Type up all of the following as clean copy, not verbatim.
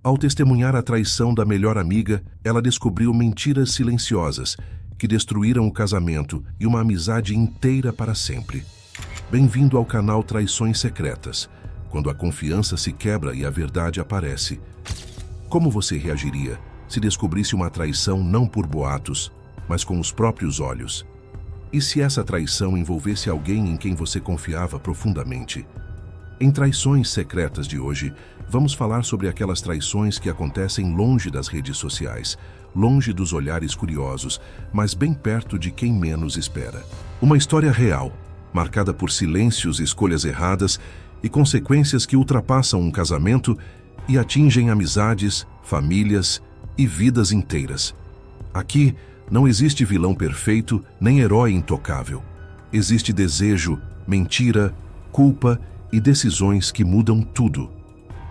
Ao testemunhar a traição da melhor amiga, ela descobriu mentiras silenciosas que destruíram o casamento e uma amizade inteira para sempre. Bem-vindo ao canal Traições Secretas, quando a confiança se quebra e a verdade aparece. Como você reagiria se descobrisse uma traição não por boatos, mas com os próprios olhos? E se essa traição envolvesse alguém em quem você confiava profundamente? Em Traições Secretas de hoje, vamos falar sobre aquelas traições que acontecem longe das redes sociais, longe dos olhares curiosos, mas bem perto de quem menos espera. Uma história real, marcada por silêncios, escolhas erradas e consequências que ultrapassam um casamento e atingem amizades, famílias e vidas inteiras. Aqui não existe vilão perfeito nem herói intocável. Existe desejo, mentira, culpa e decisões que mudam tudo.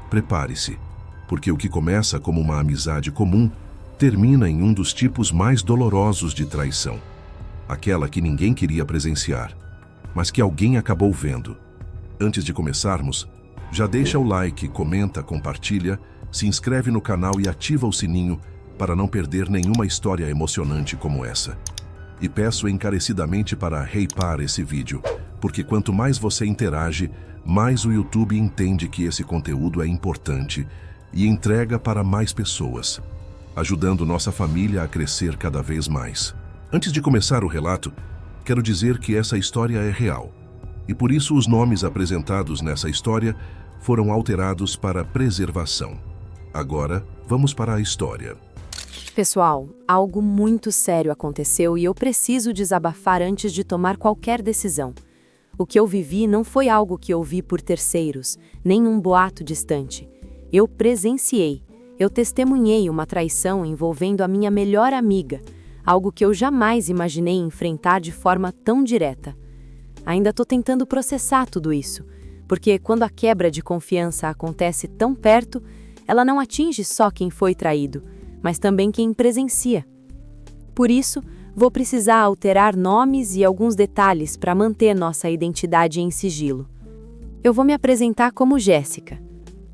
Prepare-se, porque o que começa como uma amizade comum termina em um dos tipos mais dolorosos de traição. Aquela que ninguém queria presenciar, mas que alguém acabou vendo. Antes de começarmos, já deixa o like, comenta, compartilha, se inscreve no canal e ativa o sininho para não perder nenhuma história emocionante como essa. E peço encarecidamente para hypar esse vídeo, porque quanto mais você interage, mais o YouTube entende que esse conteúdo é importante e entrega para mais pessoas, ajudando nossa família a crescer cada vez mais. Antes de começar o relato, quero dizer que essa história é real, e por isso os nomes apresentados nessa história foram alterados para preservação. Agora, vamos para a história. Pessoal, algo muito sério aconteceu e eu preciso desabafar antes de tomar qualquer decisão. O que eu vivi não foi algo que eu vi por terceiros, nem um boato distante. Eu presenciei, eu testemunhei uma traição envolvendo a minha melhor amiga, algo que eu jamais imaginei enfrentar de forma tão direta. Ainda estou tentando processar tudo isso, porque quando a quebra de confiança acontece tão perto, ela não atinge só quem foi traído, mas também quem presencia. Por isso, vou precisar alterar nomes e alguns detalhes para manter nossa identidade em sigilo. Eu vou me apresentar como Jéssica.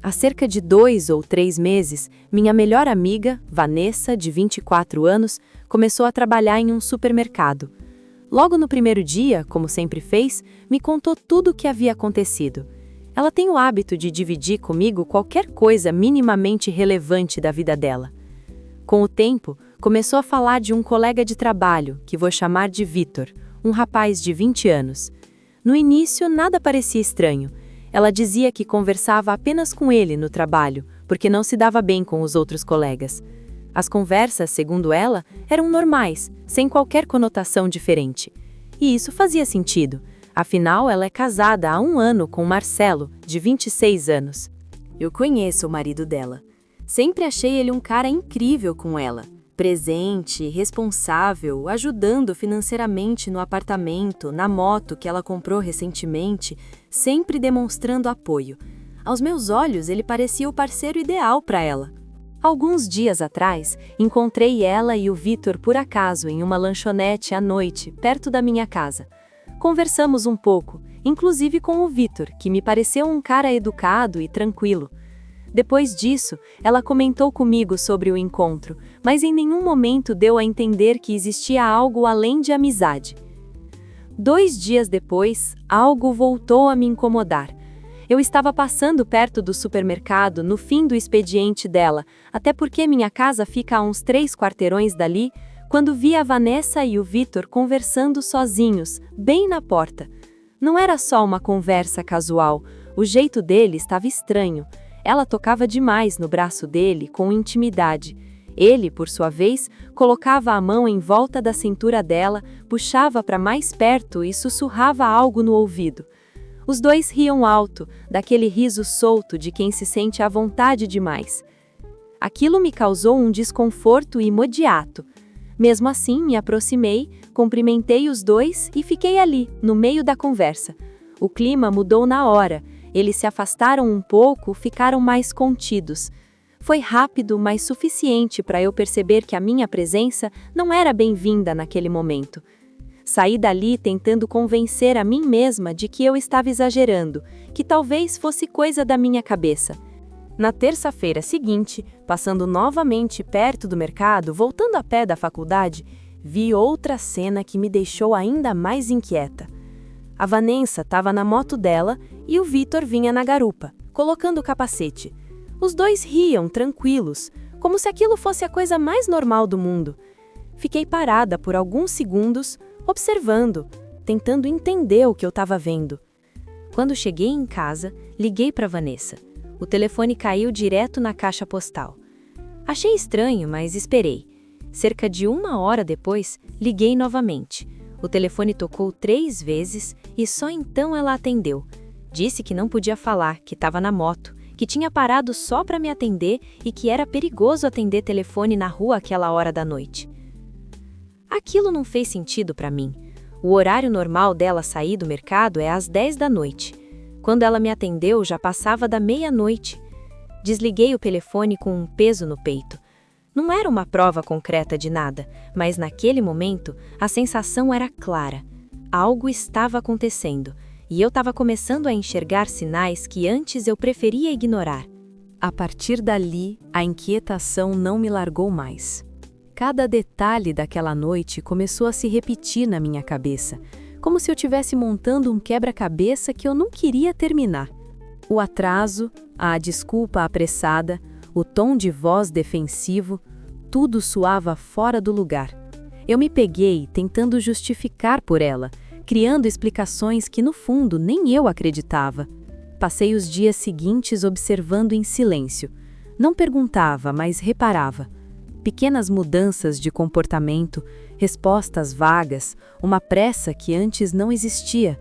Há cerca de 2 ou 3 meses, minha melhor amiga, Vanessa, de 24 anos, começou a trabalhar em um supermercado. Logo no primeiro dia, como sempre fez, me contou tudo o que havia acontecido. Ela tem o hábito de dividir comigo qualquer coisa minimamente relevante da vida dela. Com o tempo, começou a falar de um colega de trabalho, que vou chamar de Vitor, um rapaz de 20 anos. No início, nada parecia estranho. Ela dizia que conversava apenas com ele no trabalho, porque não se dava bem com os outros colegas. As conversas, segundo ela, eram normais, sem qualquer conotação diferente. E isso fazia sentido. Afinal, ela é casada há 1 ano com Marcelo, de 26 anos. Eu conheço o marido dela. Sempre achei ele um cara incrível com ela. Presente, responsável, ajudando financeiramente no apartamento, na moto que ela comprou recentemente, sempre demonstrando apoio. Aos meus olhos, ele parecia o parceiro ideal para ela. Alguns dias atrás, encontrei ela e o Vitor por acaso em uma lanchonete à noite, perto da minha casa. Conversamos um pouco, inclusive com o Vitor, que me pareceu um cara educado e tranquilo. Depois disso, ela comentou comigo sobre o encontro, mas em nenhum momento deu a entender que existia algo além de amizade. 2 dias depois, algo voltou a me incomodar. Eu estava passando perto do supermercado no fim do expediente dela, até porque minha casa fica a uns 3 quarteirões dali, quando vi a Vanessa e o Vitor conversando sozinhos, bem na porta. Não era só uma conversa casual, o jeito dele estava estranho. Ela tocava demais no braço dele, com intimidade. Ele, por sua vez, colocava a mão em volta da cintura dela, puxava para mais perto e sussurrava algo no ouvido. Os dois riam alto, daquele riso solto de quem se sente à vontade demais. Aquilo me causou um desconforto imediato. Mesmo assim, me aproximei, cumprimentei os dois e fiquei ali, no meio da conversa. O clima mudou na hora. Eles se afastaram um pouco, ficaram mais contidos. Foi rápido, mas suficiente para eu perceber que a minha presença não era bem-vinda naquele momento. Saí dali tentando convencer a mim mesma de que eu estava exagerando, que talvez fosse coisa da minha cabeça. Na terça-feira seguinte, passando novamente perto do mercado, voltando a pé da faculdade, vi outra cena que me deixou ainda mais inquieta. A Vanessa estava na moto dela e o Vitor vinha na garupa, colocando o capacete. Os dois riam, tranquilos, como se aquilo fosse a coisa mais normal do mundo. Fiquei parada por alguns segundos, observando, tentando entender o que eu estava vendo. Quando cheguei em casa, liguei para Vanessa. O telefone caiu direto na caixa postal. Achei estranho, mas esperei. Cerca de 1 hora depois, liguei novamente. O telefone tocou 3 vezes e só então ela atendeu. Disse que não podia falar, que estava na moto, que tinha parado só para me atender e que era perigoso atender telefone na rua àquela hora da noite. Aquilo não fez sentido para mim. O horário normal dela sair do mercado é às 10 da noite. Quando ela me atendeu, já passava da meia-noite. Desliguei o telefone com um peso no peito. Não era uma prova concreta de nada, mas naquele momento a sensação era clara. Algo estava acontecendo, e eu estava começando a enxergar sinais que antes eu preferia ignorar. A partir dali, a inquietação não me largou mais. Cada detalhe daquela noite começou a se repetir na minha cabeça, como se eu estivesse montando um quebra-cabeça que eu não queria terminar. O atraso, a desculpa apressada, o tom de voz defensivo, tudo soava fora do lugar. Eu me peguei tentando justificar por ela, criando explicações que no fundo nem eu acreditava. Passei os dias seguintes observando em silêncio. Não perguntava, mas reparava. Pequenas mudanças de comportamento, respostas vagas, uma pressa que antes não existia.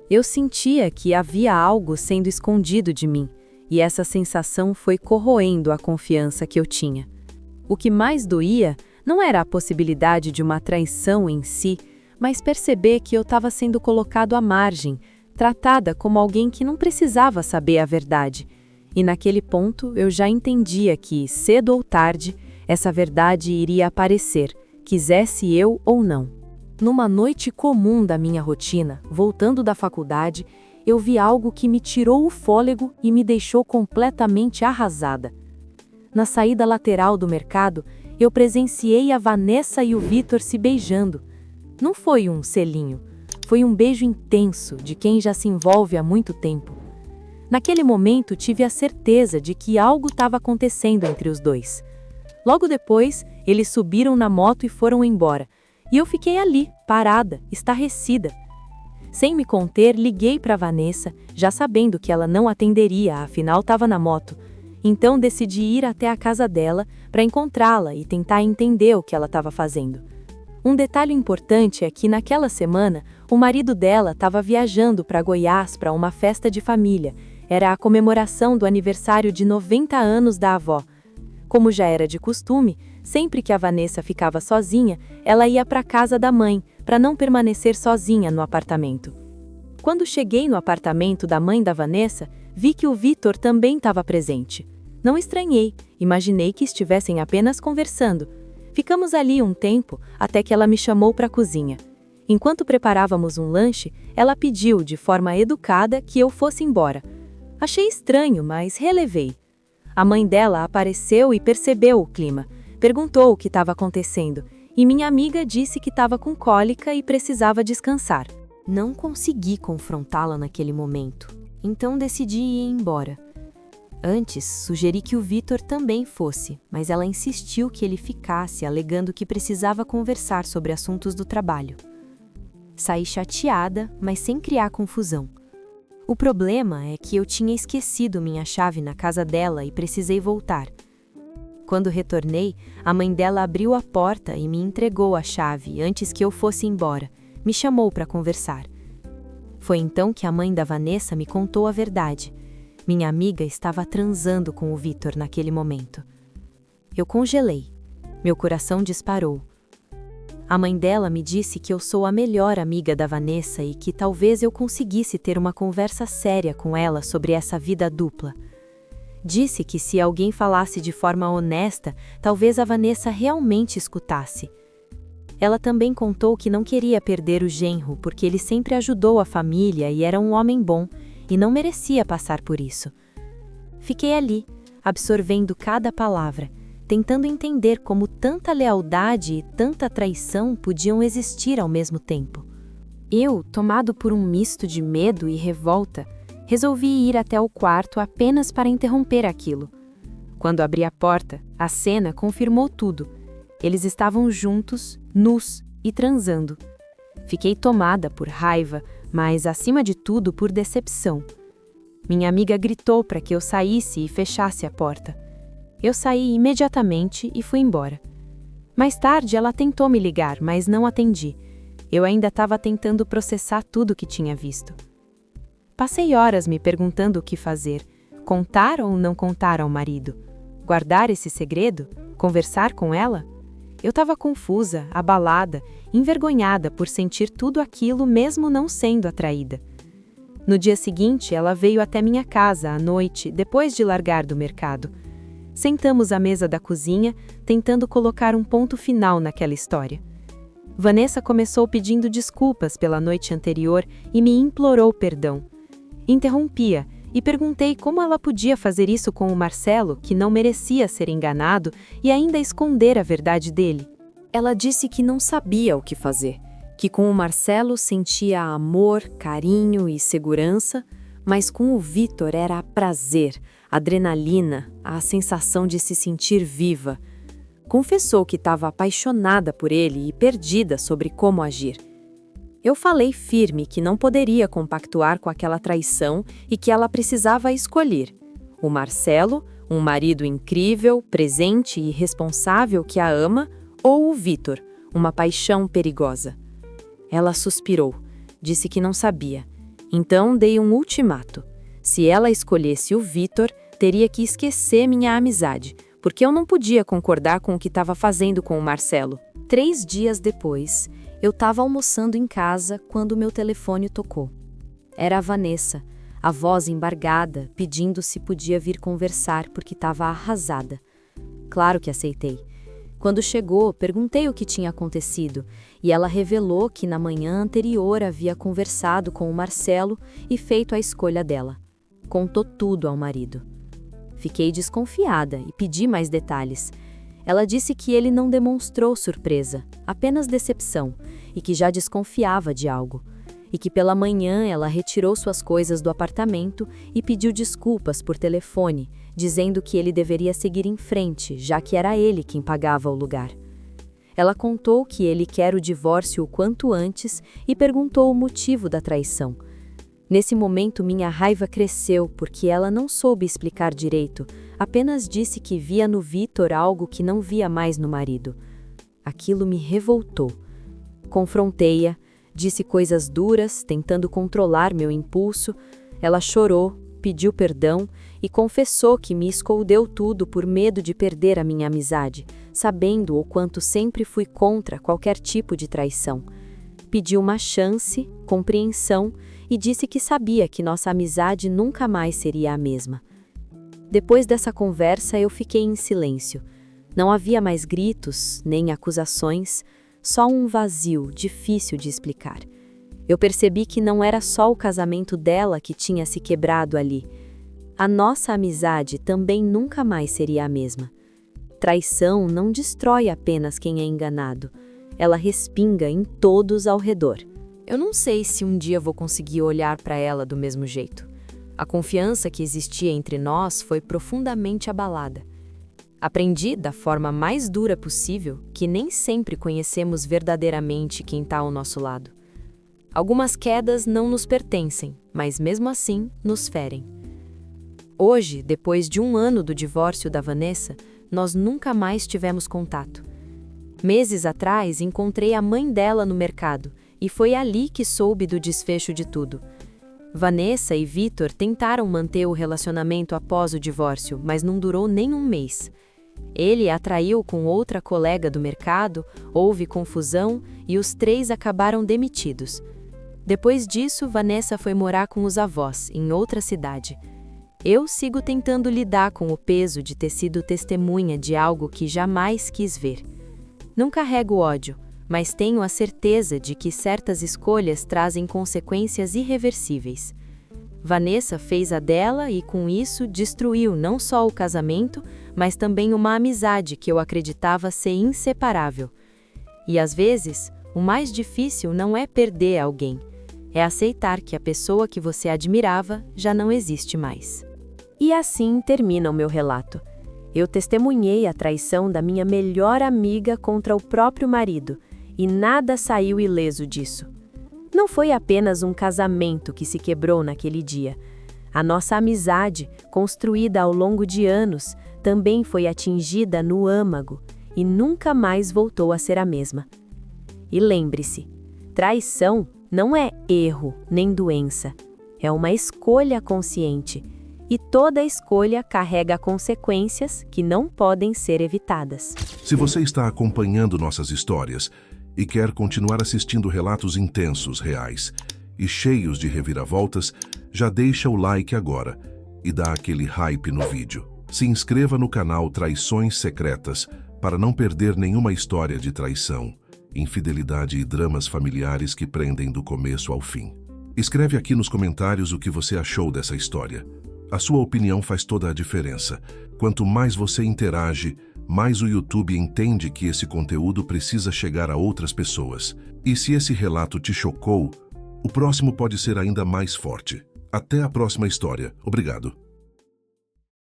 Eu sentia que havia algo sendo escondido de mim, e essa sensação foi corroendo a confiança que eu tinha. O que mais doía não era a possibilidade de uma traição em si, mas perceber que eu estava sendo colocado à margem, tratada como alguém que não precisava saber a verdade. E naquele ponto eu já entendia que, cedo ou tarde, essa verdade iria aparecer, quisesse eu ou não. Numa noite comum da minha rotina, voltando da faculdade, eu vi algo que me tirou o fôlego e me deixou completamente arrasada. Na saída lateral do mercado, eu presenciei a Vanessa e o Vitor se beijando. Não foi um selinho, foi um beijo intenso de quem já se envolve há muito tempo. Naquele momento, tive a certeza de que algo estava acontecendo entre os dois. Logo depois, eles subiram na moto e foram embora, e eu fiquei ali, parada, estarrecida. Sem me conter, liguei para Vanessa, já sabendo que ela não atenderia, afinal estava na moto. Então decidi ir até a casa dela para encontrá-la e tentar entender o que ela estava fazendo. Um detalhe importante é que naquela semana, o marido dela estava viajando para Goiás para uma festa de família. Era a comemoração do aniversário de 90 anos da avó. Como já era de costume, sempre que a Vanessa ficava sozinha, ela ia para a casa da mãe, para não permanecer sozinha no apartamento. Quando cheguei no apartamento da mãe da Vanessa, vi que o Vitor também estava presente. Não estranhei, imaginei que estivessem apenas conversando. Ficamos ali um tempo, até que ela me chamou para a cozinha. Enquanto preparávamos um lanche, ela pediu, de forma educada, que eu fosse embora. Achei estranho, mas relevei. A mãe dela apareceu e percebeu o clima. Perguntou o que estava acontecendo, e minha amiga disse que estava com cólica e precisava descansar. Não consegui confrontá-la naquele momento, então decidi ir embora. Antes, sugeri que o Vitor também fosse, mas ela insistiu que ele ficasse, alegando que precisava conversar sobre assuntos do trabalho. Saí chateada, mas sem criar confusão. O problema é que eu tinha esquecido minha chave na casa dela e precisei voltar. Quando retornei, a mãe dela abriu a porta e me entregou a chave antes que eu fosse embora. Me chamou para conversar. Foi então que a mãe da Vanessa me contou a verdade. Minha amiga estava transando com o Vitor naquele momento. Eu congelei. Meu coração disparou. A mãe dela me disse que eu sou a melhor amiga da Vanessa e que talvez eu conseguisse ter uma conversa séria com ela sobre essa vida dupla. Disse que se alguém falasse de forma honesta, talvez a Vanessa realmente escutasse. Ela também contou que não queria perder o genro porque ele sempre ajudou a família e era um homem bom, e não merecia passar por isso. Fiquei ali, absorvendo cada palavra, tentando entender como tanta lealdade e tanta traição podiam existir ao mesmo tempo. Eu, tomado por um misto de medo e revolta, resolvi ir até o quarto apenas para interromper aquilo. Quando abri a porta, a cena confirmou tudo. Eles estavam juntos, nus e transando. Fiquei tomada por raiva, mas, acima de tudo, por decepção. Minha amiga gritou para que eu saísse e fechasse a porta. Eu saí imediatamente e fui embora. Mais tarde, ela tentou me ligar, mas não atendi. Eu ainda estava tentando processar tudo o que tinha visto. Passei horas me perguntando o que fazer. Contar ou não contar ao marido? Guardar esse segredo? Conversar com ela? Eu estava confusa, abalada, envergonhada por sentir tudo aquilo mesmo não sendo atraída. No dia seguinte, ela veio até minha casa à noite, depois de largar do mercado. Sentamos à mesa da cozinha, tentando colocar um ponto final naquela história. Vanessa começou pedindo desculpas pela noite anterior e me implorou perdão. Interrompi-a e perguntei como ela podia fazer isso com o Marcelo, que não merecia ser enganado e ainda esconder a verdade dele. Ela disse que não sabia o que fazer, que com o Marcelo sentia amor, carinho e segurança, mas com o Vitor era prazer, adrenalina, a sensação de se sentir viva. Confessou que estava apaixonada por ele e perdida sobre como agir. Eu falei firme que não poderia compactuar com aquela traição e que ela precisava escolher: o Marcelo, um marido incrível, presente e responsável que a ama, ou o Vitor, uma paixão perigosa. Ela suspirou, disse que não sabia. Então dei um ultimato. Se ela escolhesse o Vitor, teria que esquecer minha amizade, porque eu não podia concordar com o que estava fazendo com o Marcelo. 3 dias depois, eu estava almoçando em casa quando meu telefone tocou. Era a Vanessa, a voz embargada, pedindo se podia vir conversar porque estava arrasada. Claro que aceitei. Quando chegou, perguntei o que tinha acontecido e ela revelou que na manhã anterior havia conversado com o Marcelo e feito a escolha dela. Contou tudo ao marido. Fiquei desconfiada e pedi mais detalhes. Ela disse que ele não demonstrou surpresa, apenas decepção, e que já desconfiava de algo. E que pela manhã ela retirou suas coisas do apartamento e pediu desculpas por telefone, dizendo que ele deveria seguir em frente, já que era ele quem pagava o lugar. Ela contou que ele quer o divórcio o quanto antes e perguntou o motivo da traição. Nesse momento, minha raiva cresceu porque ela não soube explicar direito, apenas disse que via no Vitor algo que não via mais no marido. Aquilo me revoltou. Confrontei-a, disse coisas duras, tentando controlar meu impulso. Ela chorou, pediu perdão e confessou que me escondeu tudo por medo de perder a minha amizade, sabendo o quanto sempre fui contra qualquer tipo de traição. Pediu uma chance, compreensão e disse que sabia que nossa amizade nunca mais seria a mesma. Depois dessa conversa, eu fiquei em silêncio. Não havia mais gritos, nem acusações, só um vazio difícil de explicar. Eu percebi que não era só o casamento dela que tinha se quebrado ali. A nossa amizade também nunca mais seria a mesma. Traição não destrói apenas quem é enganado. Ela respinga em todos ao redor. Eu não sei se um dia vou conseguir olhar para ela do mesmo jeito. A confiança que existia entre nós foi profundamente abalada. Aprendi, da forma mais dura possível, que nem sempre conhecemos verdadeiramente quem está ao nosso lado. Algumas quedas não nos pertencem, mas mesmo assim nos ferem. Hoje, depois de 1 ano do divórcio da Vanessa, nós nunca mais tivemos contato. Meses atrás, encontrei a mãe dela no mercado e foi ali que soube do desfecho de tudo. Vanessa e Vitor tentaram manter o relacionamento após o divórcio, mas não durou nem 1 mês. Ele a traiu com outra colega do mercado, houve confusão e os 3 acabaram demitidos. Depois disso, Vanessa foi morar com os avós, em outra cidade. Eu sigo tentando lidar com o peso de ter sido testemunha de algo que jamais quis ver. Não carrego ódio, mas tenho a certeza de que certas escolhas trazem consequências irreversíveis. Vanessa fez a dela e, com isso, destruiu não só o casamento, mas também uma amizade que eu acreditava ser inseparável. E às vezes, o mais difícil não é perder alguém, é aceitar que a pessoa que você admirava já não existe mais. E assim termina o meu relato. Eu testemunhei a traição da minha melhor amiga contra o próprio marido, e nada saiu ileso disso. Não foi apenas um casamento que se quebrou naquele dia. A nossa amizade, construída ao longo de anos, também foi atingida no âmago e nunca mais voltou a ser a mesma. E lembre-se, traição não é erro nem doença, é uma escolha consciente, e toda escolha carrega consequências que não podem ser evitadas. Se você está acompanhando nossas histórias e quer continuar assistindo relatos intensos, reais e cheios de reviravoltas, já deixa o like agora e dá aquele hype no vídeo. Se inscreva no canal Traições Secretas para não perder nenhuma história de traição, infidelidade e dramas familiares que prendem do começo ao fim. Escreve aqui nos comentários o que você achou dessa história. A sua opinião faz toda a diferença. Quanto mais você interage, mais o YouTube entende que esse conteúdo precisa chegar a outras pessoas. E se esse relato te chocou, o próximo pode ser ainda mais forte. Até a próxima história. Obrigado.